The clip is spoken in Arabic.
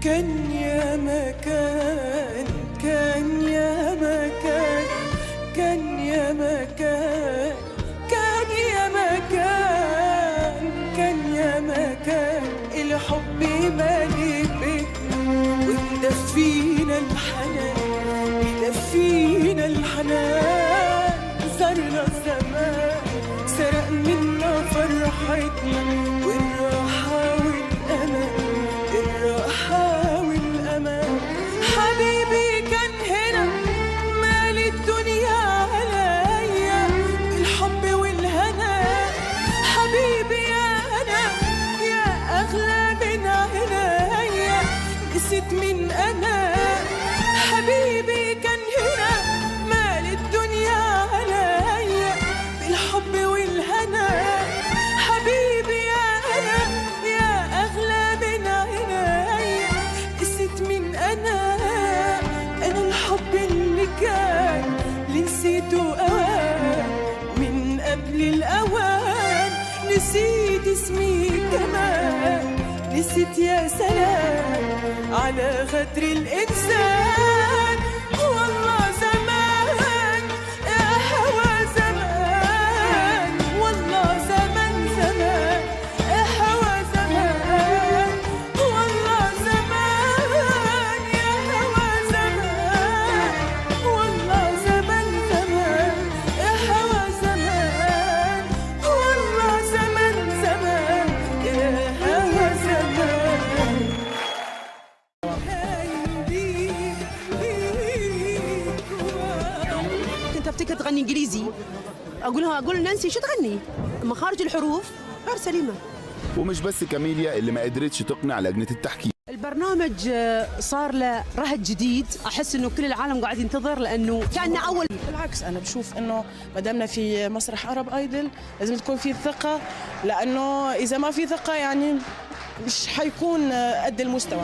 كان يا مكان، كان يا مكان، كان يا مكان، كان يا مكان، كان يا مكان الحب مالي بيتنا ومدفينا الحنان، مدفينا الحنان. صارنا الزمان سرق منا فرحتنا والراحة والأمان، الراحة والأمان. حبيبي كان هنا مال الدنيا عليا الحب والهنا. حبيبي يا أنا يا أغلى من عينيا، نسيت من أنا. حبيبي كان هنا مال الدنيا عليا بالحب والهنا. حبيبي يا أنا يا أغلى من عينيا، نسيت من أنا. أنا الحب اللي كان اللي نسيته أوان من قبل الأوان. نسيت اسمي كمان، نسيت يا سلام على غدر الإنسان. والله زمان يا هوى زمان، والله زمان زمان يا هوى زمان. والله زمان يا هوى زمان، والله زمان زمان يا هوى زمان. والله زمان زمان يا هوى زمان. كنت افتكر تغني انجليزي، اقول لنانسي شو تغني؟ مخارج الحروف غير سليمه. ومش بس كاميليا اللي ما قدرتش تقنع لجنة التحكيم. البرنامج صار له رهج جديد، احس انه كل العالم قاعد ينتظر لانه كانه اول. بالعكس انا بشوف انه ما دامنا في مسرح عرب ايدل لازم تكون في ثقه، لانه اذا ما في ثقه يعني مش حيكون قد المستوى.